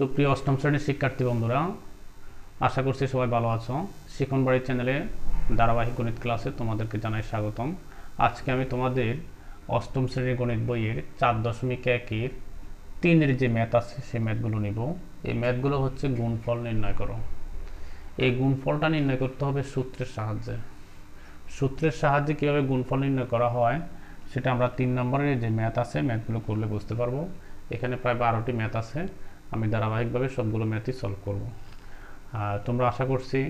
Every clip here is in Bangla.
সুপ্রিয় অষ্টম শ্রেণীর শিক্ষার্থী বন্ধুরা, আশা করছি সবাই ভালো আছো। শিখন বাড়ির চ্যানেলে ধারাবাহিক গণিত ক্লাসে তোমাদেরকে জানাই স্বাগতম। আজকে আমি তোমাদের অষ্টম শ্রেণীর গণিত বইয়ের 4.1-এর 3-এর যে ম্যাথ আছে সেই ম্যাথগুলো নিব। এই ম্যাথগুলো হচ্ছে গুণফল নির্ণয় করো। এই গুণফলটা নির্ণয় করতে হবে সূত্রের সাহায্যে। সূত্রের সাহায্যে কীভাবে গুণফল নির্ণয় করা হয় সেটা আমরা 3 নম্বরের যে ম্যাথ আছে ম্যাথগুলো করলে বুঝতে পারবো। এখানে প্রায় 12টি ম্যাথ আছে, আমি ধারাবাহিকভাবে সবগুলো ম্যাথই সলভ করব। তোমরা আশা করছি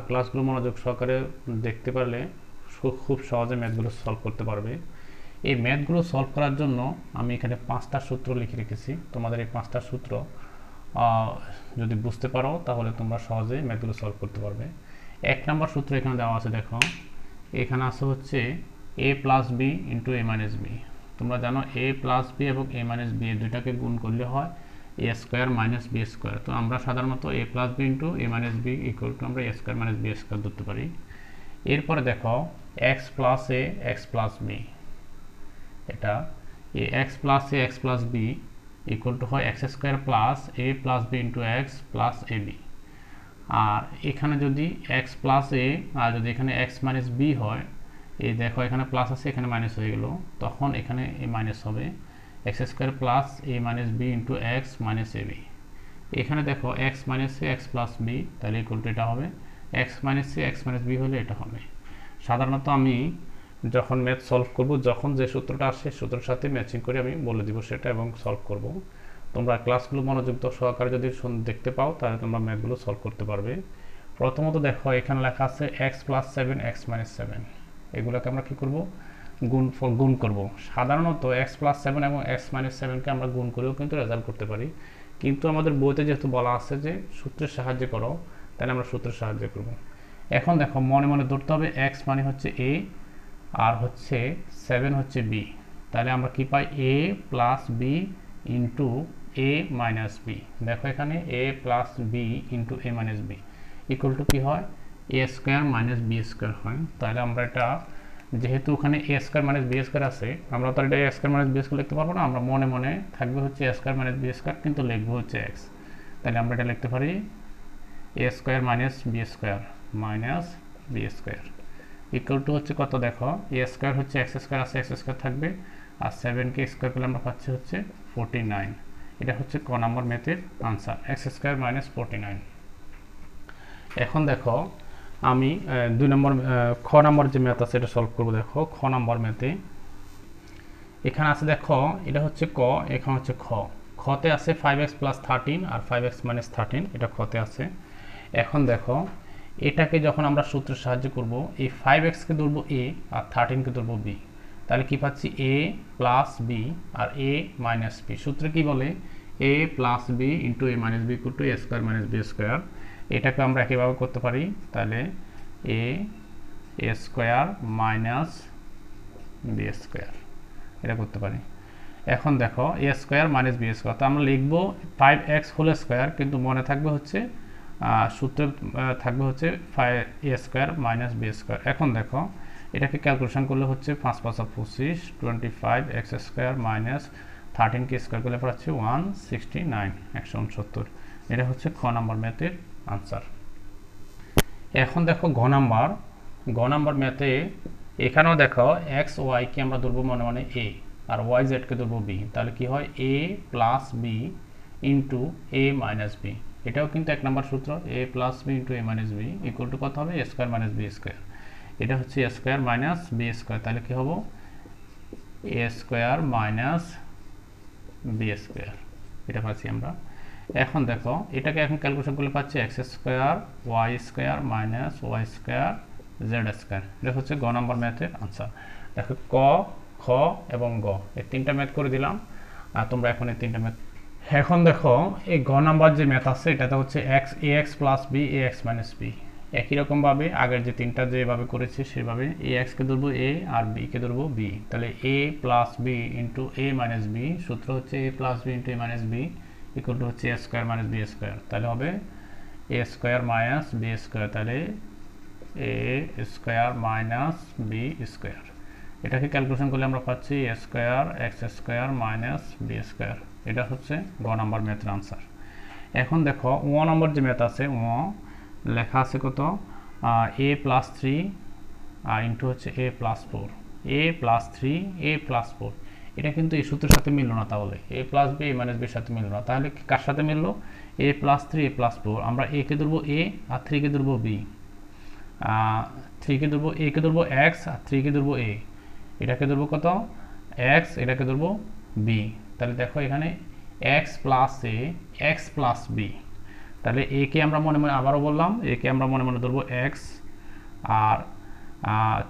ক্লাসগুলো মনোযোগ সহকারে দেখতে পারলে খুব সহজে ম্যাথগুলো সলভ করতে পারবে। এই ম্যাথগুলো সলভ করার জন্য আমি এখানে 5টা সূত্র লিখে রেখেছি। তোমাদের এই 5টা সূত্র যদি বুঝতে পারো তাহলে তোমরা সহজে ম্যাথগুলো সলভ করতে পারবে। 1 নম্বর সূত্র এখানে দেওয়া আছে, দেখো এখানে আছে হচ্ছে a plus B into A minus B. তোমরা জানো a প্লাস বি এবং a মাইনাস বি এই দুইটাকে গুণ করলে হয় A square minus B square. তো আমরা সাধারণত A plus B into A minus B equal to আমরা A square minus B square ধরতে পারি। এরপরে দেখো X plus A X plus B, এটা A X plus A X plus B equal to হয় X square plus A plus B into X plus A B. আর এখানে যদি এক্স প্লাস এ আর যদি এখানে এক্স মাইনাস বি হয়, এই দেখো এখানে প্লাস আছে এখানে মাইনাস হয়ে গেল, তখন এখানে এ মাইনাস হবে X square plus A minus B into X minus A B. এখানে দেখো X minus A X plus B, তাহলে ইকুয়াল টু এটা হবে X minus A X minus B হলে এটা হবে। সাধারণত আমি যখন ম্যাথ সলভ করব, যখন যে সূত্রটা আসে সূত্রের সাথে ম্যাচিং করে আমি বলে দিব সেটা এবং সলভ করব। তোমরা ক্লাসগুলো মনোযোগ সহকারে যদি দেখতে পাও তাহলে তোমরা ম্যাথগুলো সলভ করতে পারবে। প্রথমত দেখো এখানে লেখা আছে x plus seven x minus seven, এগুলোকে আমরা কী করব, গুণ করব। সাধারণত এক্স প্লাস সেভেন এবং এক্স মাইনাস সেভেনকে আমরা গুণ করেও কিন্তু রেজাল্ট করতে পারি, কিন্তু আমাদের বইতে যেহেতু বলা আছে যে সূত্রের সাহায্যে করো, তাহলে আমরা সূত্রের সাহায্যে করব। এখন দেখো মনে মনে ধরতে হবে এক্স মানে হচ্ছে এ আর হচ্ছে সেভেন হচ্ছে বি, তাহলে আমরা কি পাই A plus B into A minus B. দেখো এখানে A plus B into A minus B equal to কী হয়, A square minus B square হয়। তাহলে আমরা এটা যেহেতু ওখানে A square minus B square আছে, আমরা তো এটা A square minus B square লিখতে পারবো না, আমরা মনে মনে থাকবে হচ্ছে A square minus B square, কিন্তু লিখবো হচ্ছে এক্স। তাহলে আমরা এটা লিখতে পারি A square minus B square equal to হচ্ছে কত, দেখো এ স্কোয়ার হচ্ছে এক্স স্কোয়ার আছে, এক্স স্কোয়ার থাকবে, আর সেভেনকে স্কোয়ার করলে আমরা পাচ্ছি হচ্ছে 49। এটা হচ্ছে ক নম্বর ম্যাথের আনসার, এক্স স্কোয়ার মাইনাস 49। এখন দেখো আমি 2 নম্বর খ নম্বর যে ম্যাথ আছে এটা সলভ করবো। দেখো খ নম্বর ম্যাথে এখানে আছে, দেখো এটা হচ্ছে ক, এখানে হচ্ছে খ। খতে আছে 5x প্লাস 13 আর 5x মাইনাস 13, এটা খতে আছে। এখন দেখো এটাকে যখন আমরা সূত্রের সাহায্যে করব, এই 5xকে ধরবো এ আর 13কে ধরবো বি, তাহলে কি পাচ্ছি এ প্লাস বি আর এ মাইনাস বি। সূত্রে কি বলে A plus B into A minus B equal to A square minus B square. এটাকে আমরা একইভাবে করতে পারি, তাহলে A square minus B square এটা করতে পারি। এখন দেখো A square minus B square, তো আমরা লিখবো 5x হোল স্কোয়ার, কিন্তু মনে থাকবে হচ্ছে সূত্রে থাকবে হচ্ছে A square minus B square. এখন দেখো এটাকে ক্যালকুলেশন করলে হচ্ছে 5 × 5 = 25, 25x স্কোয়ার মাইনাস 13কে স্কোয়ার করলে পাচ্ছি 169, 169। এটা হচ্ছে খ নম্বর ম্যাথের আনসার। এখন দেখো ঘ নাম্বার ম্যাথে এখানেও দেখো এক্স ওয়াইকে আমরা ধরবো মনে মনে এ আর ওয়াই জেডকে ধরবো বি, তাহলে কি হয় A plus B into A minus B. এটাও কিন্তু 1 নম্বর সূত্র, A plus B into A minus B equal to কত হবে, A square minus B square. এটা হচ্ছে A square minus B square, তাহলে কি হবো A square minus B square, এটা পাচ্ছি আমরা। এখন দেখো এটাকে এখন ক্যালকুলেশন করলে পাচ্ছি x square Y square minus y square Z square. এটা হচ্ছে গ নম্বর ম্যাথের আনসার। দেখো ক, খ এবং গ এই 3টা ম্যাথ করে দিলাম, আর তোমরা এখন এই 3টা ম্যাথ। এখন দেখো এই গ নাম্বার যে ম্যাথ আছে এটাতে হচ্ছে x A X plus B A X minus B. একই রকমভাবে আগের যে 3টা যেভাবে করেছি সেভাবে এ এক্সকে ধরবো এ আর বিকে ধরবো বি, তাহলে A plus B into A minus B, সূত্র হচ্ছে A plus B into A minus B equal to হচ্ছে A square minus B square, তাহলে হবে A square minus B square, তাহলে A square minus B square. এটাকে ক্যালকুলেশন করলে আমরা পাচ্ছি A square X square minus B square. এটা হচ্ছে গ নাম্বার ম্যাথের আনসার। এখন দেখো 1 নম্বর যে ম্যাথ আছে লেখা আছে কত a প্লাস 3 ইন্টু হচ্ছে a plus 4 a plus 3 a plus 4 এটা কিন্তু এই সূত্রের সাথে মিললো না, তাহলে a plus b a minus b এর সাথে মিললো না, তাহলে কার সাথে মিললো a প্লাস 3 a প্লাস 4 আমরা a কে ধরবো a আর 3 কে ধরবো b, 3 কে ধরবো a কে ধরবো x আর 3 কে ধরবো a, এটাকে ধরবো কত x, এটাকে ধরবো b, তাহলে দেখো এখানে x plus a x plus b, তাহলে a কে আমরা মনে মনে আবারও বললাম a কে আমরা মনে মনে ধরবো x আর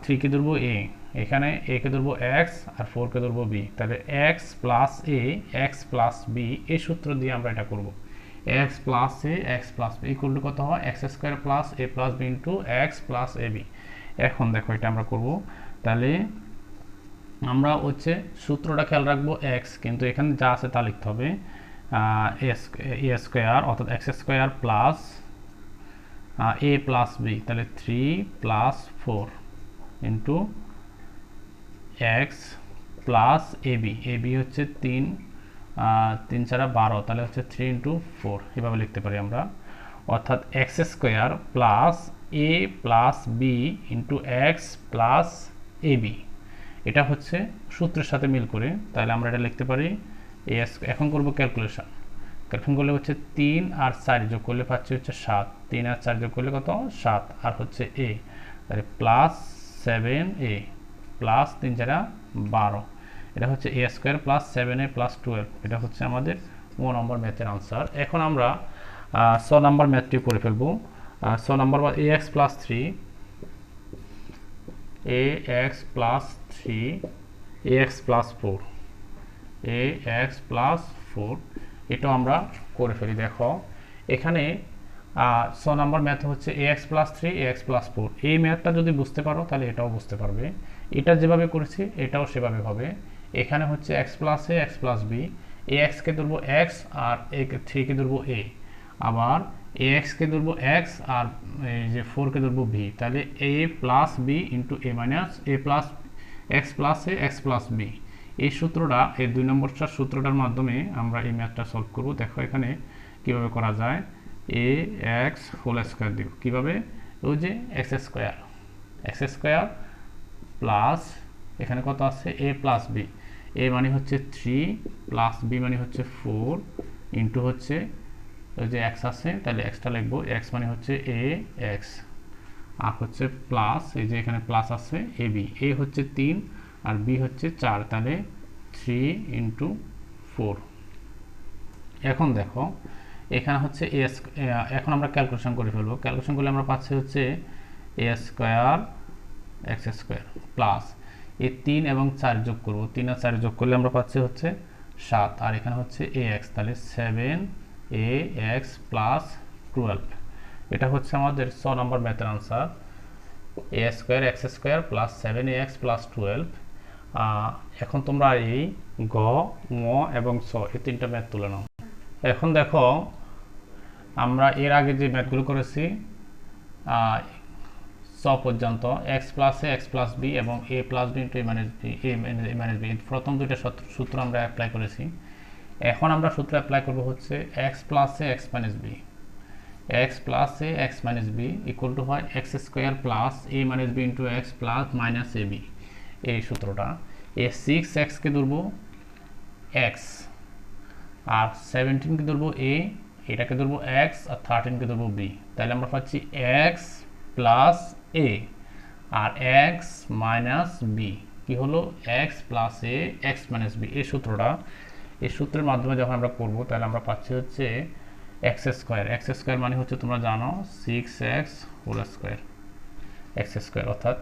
3 কে ধরবো a, এখানে a কে ধরবো x আর 4 কে ধরবো b, তাহলে x plus a x plus b এই সূত্র দিয়ে আমরা এটা করব x plus a x plus b equal to কত হয় x square plus a plus b into x plus ab। এখন দেখো এটা আমরা করব, তাহলে আমরা হচ্ছে সূত্রটা খেয়াল রাখবো x, কিন্তু এখানে যা আছে তা লিখতে হবে a স্কয়ার অর্থাৎ x square plus a plus b, তাহলে 3 plus 4 into x plus ab, ab হচ্ছে 3 3 4 12, তাহলে হচ্ছে 3 ইন্টু 4 এভাবে লিখতে পারি আমরা, অর্থাৎ x square plus a plus b into x plus ab, এটা হচ্ছে সূত্রের সাথে মিল করে, তাহলে আমরা এটা লিখতে পারি এখন করব ক্যালকুলেশন করলে হচ্ছে 3 আর 4 যোগ করলে পাচ্ছি হচ্ছে 7, 3 আর 4 যোগ করলে কত 7 আর হচ্ছে a, তাহলে প্লাস 7a প্লাস 3 4 12, এটা হচ্ছে a square plus 7a plus 12, এটা হচ্ছে আমাদের 1 নম্বর ম্যাথের আনসার। এখন আমরা 6 নম্বর ম্যাথটি করে ফেলবো। 6 নম্বর ax plus 3 ax plus 3 ax plus 4 ax plus 4 এটাও আমরা করে ফেলি। দেখো এখানে 6 নম্বর ম্যাথ হচ্ছে ax প্লাস 3 ax প্লাস 4, এই ম্যাথটা যদি বুঝতে পারো তাহলে এটাও বুঝতে পারবে, এটা যেভাবে করেছি এটাও সেভাবে হবে। এখানে হচ্ছে x plus a x plus b, ax কে ধরবো x আর a কে 3 কে ধরবো a, আবার ax কে ধরবো x আর এই যে 4 কে ধরবো b, তাহলে a plus b into a minus a plus x plus a x plus b, এই সূত্রটা এই 2 নম্বরটার সূত্রটার মাধ্যমে আমরা এই ম্যাথটা সলভ করব। দেখো এখানে কিভাবে করা যায়, ax হোল স্কয়ার দিব কিভাবে, ওই যে x স্কয়ার প্লাস এখানে কত আছে a প্লাস b, a মানে হচ্ছে 3 প্লাস b মানে হচ্ছে 4 ইন্টু হচ্ছে ওই যে x আছে, তাহলে xটা লিখবো, x মানে হচ্ছে ax আর হচ্ছে প্লাস এই যে এখানে প্লাস আছে ab, a হচ্ছে 3 আর b হচ্ছে 4, তাহলে 3 ইন্টু 4। এখন দেখো এখানে হচ্ছে এখন আমরা ক্যালকুলেশন করে ফেলবো, ক্যালকুলেশন করলে আমরা পাচ্ছি হচ্ছে a square x square plus এই 3 এবং 4 যোগ করব, 3 আর 4 যোগ করলে আমরা পাচ্ছি হচ্ছে 7, আর এখানে হচ্ছে ax, তাহলে 7ax প্লাস 12, এটা হচ্ছে আমাদের 6 নম্বর ম্যাথের answer, a square x square plus 7ax plus 12। এখন তোমরা এই গ, ম এবং ছ এই তিনটা ম্যাথ তুলে নাও। এখন দেখো আমরা এর আগে যে ম্যাথগুলো করেছি ছ পর্যন্ত x plus a x plus b এবং a plus b into a minus b প্রথম দুইটা সূত্র আমরা অ্যাপ্লাই করেছি। এখন আমরা সূত্র অ্যাপ্লাই করব হচ্ছে x plus a x minus b, x plus a x minus b equal to হয় x square plus a minus b into x plus minus ab, এই সূত্রটা। এই 6x কে ধরবো x আর 17 কে ধরবো a, এটাকে ধরবো x আর 13 কে ধরবো b, তাহলে আমরা পাচ্ছি x প্লাস a আর x মাইনাস b, কি হলো x plus a x minus b, এই সূত্রটা, এই সূত্রের মাধ্যমে যখন আমরা করব তাহলে আমরা পাচ্ছি হচ্ছে x স্কয়ার মানে হচ্ছে তোমরা জানো 6x whole square x square, অর্থাৎ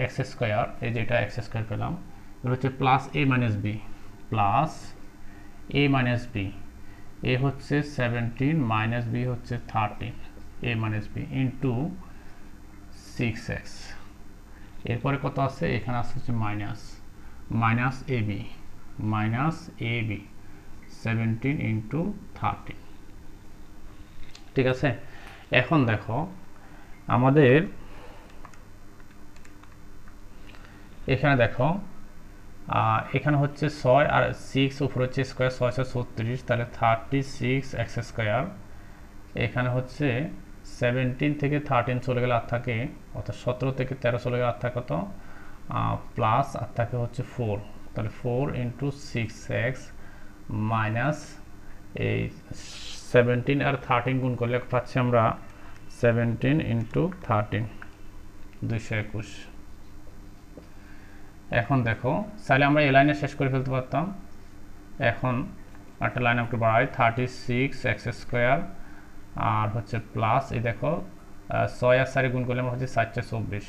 x স্কয়ার এই যেটা x স্কয়ার পেলাম, এটা হচ্ছে plus a minus b plus a minus b, a হচ্ছে 17 মাইনাস b হচ্ছে 13, a minus b into 6x, এরপরে কত আছে এখানে আছে হচ্ছে মাইনাস ab 17 ইন্টু 13, ঠিক আছে। এখন দেখো আমাদের এখানে দেখো এখানে হচ্ছে 6 আর 6 উপরে হচ্ছে স্কোয়ার, 6 6 36, তাহলে 36x²। এখানে হচ্ছে 17 থেকে 13 চলে গেলে আর থাকে, অর্থাৎ 17 থেকে 13 চলে গেলে আর থাকে কত, প্লাস আর থাকে হচ্ছে 4, তাহলে 4 × 6x মাইনাস এই 17 আর 13 গুণ করলে পাচ্ছি আমরা 17 × 13 221। এখন দেখো তাহলে আমরা এই লাইনে শেষ করে ফেলতে পারতাম। এখন একটা লাইন একটু বাড়াই, 36x² আর হচ্ছে প্লাস এই দেখো 6 আর 4 গুণ করলে আমরা হচ্ছে 4 × 24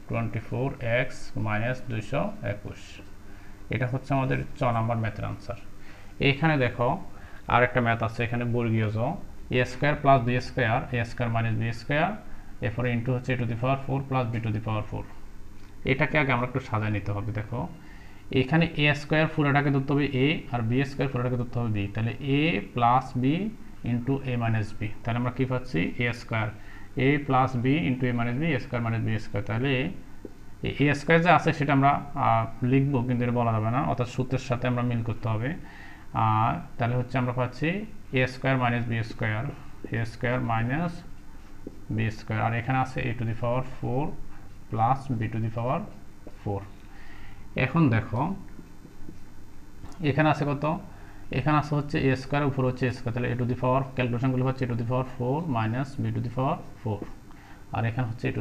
24x মাইনাস 221। এটা হচ্ছে আমাদের 6 নম্বর ম্যাথের আনসার। এইখানে দেখো আর একটা ম্যাথ আছে, এখানে বর্গীয় জ a² + b² a² - b² এরপরে ইন্টু হচ্ছে a⁴ + b⁴। এটাকে আগে আমরা একটু সাজায় নিতে হবে। দেখো এখানে a² পুরোটাকে ধরতে হবে a আর b² পুরোটাকে ধরতে হবে b, তাহলে a + b × a - b, তাহলে আমরা কি পাচ্ছি a² a + b × a - b a² - b², তাহলে a² যে আছে সেটা আমরা লিখবো কিন্তু এটা বলা যাবে না, অর্থাৎ সূত্রের সাথে আমরা মিল করতে হবে। তাহলে হচ্ছে আমরা পাচ্ছি a² - b², আর এখানে আছে a⁴ প্লাস b⁴। এখন দেখো এখানে আছে কত, এখানে আছে হচ্ছে a² উপরে হচ্ছে a², তাহলে a⁴ ক্যালকুলেশনগুলো হচ্ছে a⁴ মাইনাস b⁴, আর এখানে হচ্ছে a⁴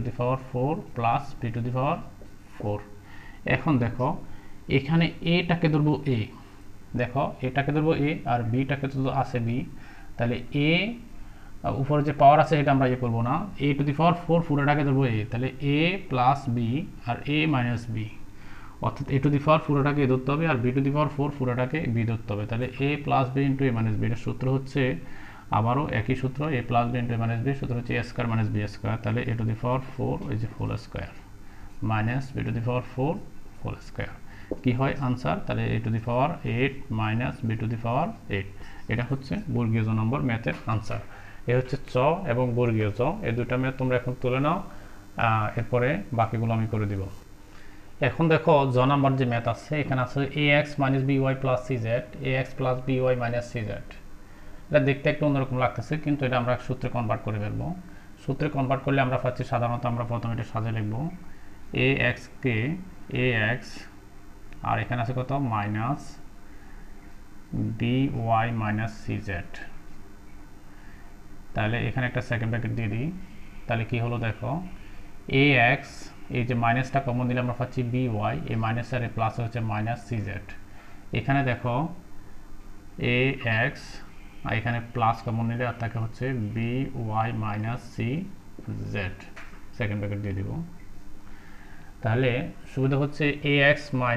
প্লাস b⁴। এখন দেখো এখানে এটাকে ধরবো a, দেখো এটাকে ধরবো a আর বিটাকে তো আছে b, তাহলে a উপরে যে পাওয়ার আছে এটা আমরা করবো না, a⁴ পুরোটাকে ধরবো a, তাহলে a + b R a - b, অর্থাৎ a⁴ পুরোটাকে a ধরতে হবে আর b⁴ পুরোটাকে b ধরতে হবে, তাহলে a + b × a - b, এর সূত্র হচ্ছে আবারও একই সূত্র, a + b × a - b সূত্র হচ্ছে a² - b², তাহলে a⁴ এই যে whole square minus b⁴ whole square কি হয় আনসার, তাহলে a⁴ মাইনাস b⁴। এটা হচ্ছে বর্গীয় জ নম্বর ম্যাথের আনসার। এ হচ্ছে চ এবং বর্গীয় জ, এই দুটো ম্যাথ তোমরা এখন তুলে নাও, এরপরে বাকিগুলো আমি করে দিব। এখন দেখো জ নাম্বার যে ম্যাথ আছে, এখানে আছে ax - by + cz ax + by - cz। এটা দেখতে একটু অন্যরকম লাগতেছে, কিন্তু এটা আমরা সূত্রে কনভার্ট করে ফেলবো। সূত্রে কনভার্ট করলে আমরা পাচ্ছি, সাধারণত আমরা প্রথমে এটা সাজিয়ে লিখবো ax কে ax, আর এখানে আছে কত মাইনাস by - cz, তাহলে এখানে একটা সেকেন্ড ব্র্যাকেট দিয়ে দিই, তাহলে কি হলো দেখো ax, এই যে মাইনাসটা কমন দিলে আমরা পাচ্ছি by, এই মাইনাস আর প্লাস হচ্ছে -cz। এখানে দেখো ax আর এখানে প্লাস কমন নিলে আর থাকে হচ্ছে by - cz, সেকেন্ড ব্র্যাকেট দিয়ে দিব। তাহলে সুবিধা হচ্ছে ax - by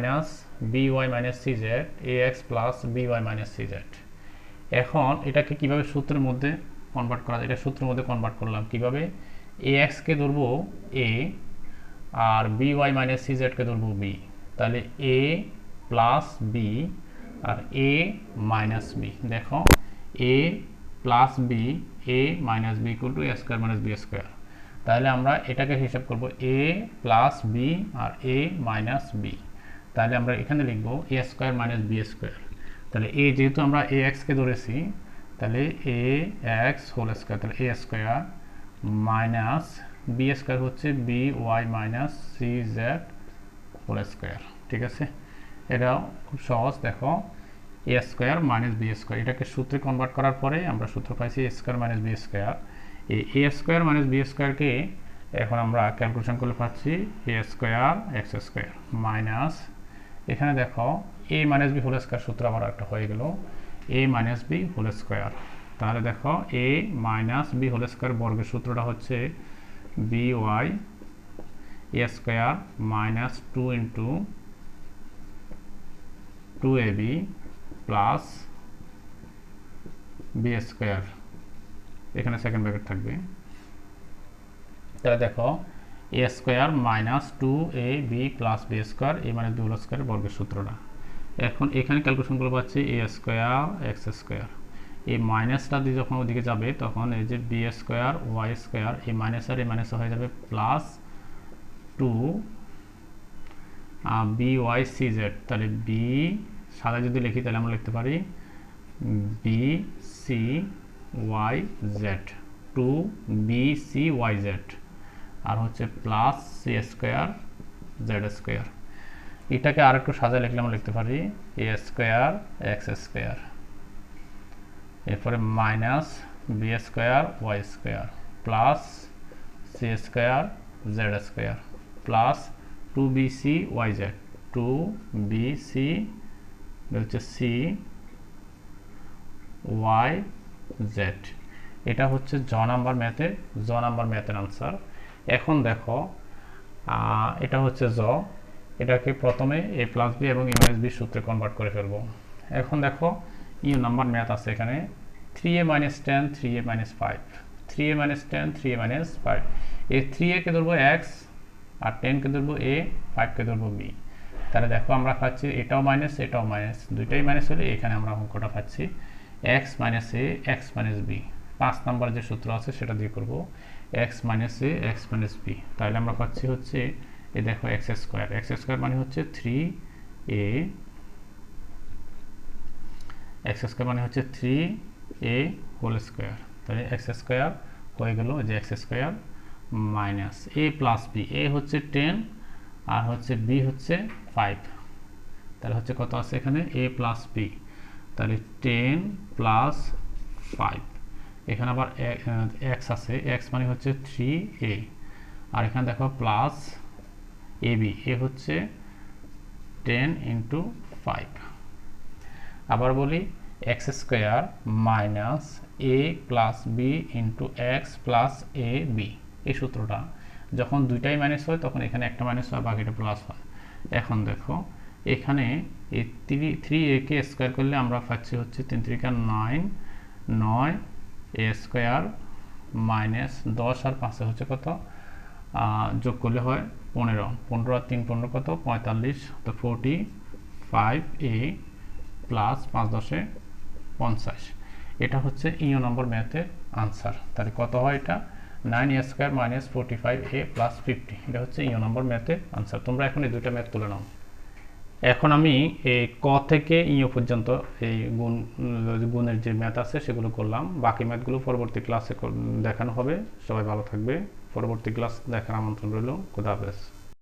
- cz ax + by - cz। এখন এটাকে কিভাবে সূত্রের মধ্যে কনভার্ট করা যায়, এটা সূত্রের মধ্যে কনভার্ট করলাম কিভাবে, ax কে ধরবো a আর by - cz কে ধরবো b, তাহলে a + b R a - b, দেখো a + b a - b = a² - b², তাহলে আমরা এটাকে হিসাব করব a + b R a - b, তাহলে আমরা এখানে লিখব a² - b², তাহলে a যেহেতু আমরা ax কে ধরেছি, তাহলে ax হোল স্কয়ার, তাহলে a² মাইনাস b² হচ্ছে by - cz হোল স্কয়ার। ঠিক আছে, এটাও খুব সহজ। দেখো a² - b², এটাকে সূত্রে কনভার্ট করার পরে আমরা সূত্র পাইছি a² - b²। এই a² - b² কে এখন আমরা ক্যালকুলেশন করলে পাচ্ছি a² x² মাইনাস, এখানে দেখো a - b হোল স্কয়ার সূত্র আবার একটা হয়ে গেল a - b হোল স্কয়ার, তাহলে দেখো a - b হোল স্কয়ার বর্গের সূত্রটা হচ্ছে by a² minus 2 × 2ab plus b², এখানে সেকেন্ড ব্র্যাকেট থাকবে, তাহলে দেখো a² minus 2ab plus b² a - b whole square বর্গের সূত্রটা। এখন এখানে ক্যালকুলেশন করে পাচ্ছি a² x², এই মাইনাসটা দিয়ে যখন ওদিকে যাবে তখন এই যে b² y², এই মাইনাস আর এই মাইনাস হয়ে যাবে plus 2 B Y C Z, তাহলে বি সাদা যদি লিখি তাহলে আমরা লিখতে পারি B C Y Z, two B C Y Z, আর হচ্ছে plus C square Z square. এটাকে আর একটু সাজায় লিখলে আমরা লিখতে পারি এ স্কোয়ার এক্স স্কোয়ার, এরপরে minus B square Y square plus C square Z square plus two B C Y Z, two B C হচ্ছে সি ওয়াই জেড। এটা হচ্ছে জ নাম্বার ম্যাথের আনসার। এখন দেখো এটা হচ্ছে জ, এটাকে প্রথমে এ প্লাস বি এবং এ মাইনাস বি সূত্রে কনভার্ট করে ফেলবো। এখন দেখো ইউ নাম্বার ম্যাথ আছে এখানে 3a minus 10 3a minus 5, 3a minus 10 3a minus 5, এই 3a কে ধরবো x আর 10 কে ধরবো a, 5 কে ধরবো b। তাহলে দেখো আমরা পাচ্ছি এটাও মাইনাস এটাও মাইনাস, দুইটাই মাইনাস হলে এখানে আমরা অঙ্কটা পাচ্ছি x minus a x minus b। 5 number যে সূত্র আছে সেটা দিয়ে করব x minus a x minus b, তাহলে আমরা পাচ্ছি হচ্ছে এই দেখো x স্কয়ার মানে হচ্ছে 3a, x স্কয়ার মানে হচ্ছে 3a হোল স্কয়ার, তাহলে x স্কয়ার হয়ে গেল যে x square minus a plus b, a হচ্ছে 10 আর হচ্ছে b হচ্ছে 5, তাহলে হচ্ছে কত আছে এখানে a প্লাস b, তাহলে 10 প্লাস 5, এখানে আবার x আছে, x মানে হচ্ছে 3a, আর এখানে দেখো প্লাস ab, a হচ্ছে 10 ইন্টু 5। আবার বলি X square minus A plus B into X plus A B, এই সূত্রটা যখন দুইটাই মাইনাস হয় তখন এখানে একটা মাইনাস হয় বাকিটা প্লাস হয়। এখন দেখো এখানে এই 3a কে স্কোয়ার করলে আমরা পাচ্ছি হচ্ছে 3 3 9, 9 এ স্কোয়ার মাইনাস 10 আর 5 হচ্ছে কত, যোগ করলে হয় 15, 15 আর 3 15 কত 45, তো 45a প্লাস 5 10 50, এটা হচ্ছে ইউ নম্বর ম্যাথের আনসার। তাহলে কত হয় এটা 9a square minus 45a plus 50, এটা হচ্ছে ইউ নম্বর ম্যাথের আনসার। তোমরা এখন এই দুইটা ম্যাথ তুলে নাও। এখন আমি এই ক থেকে ইউ পর্যন্ত এই গুণের যে ম্যাথ আছে সেগুলো করলাম, বাকি ম্যাথগুলো পরবর্তী ক্লাসে দেখানো হবে। সবাই ভালো থাকবে, পরবর্তী ক্লাস দেখার আমন্ত্রণ রইল। খোদা হাফেজ।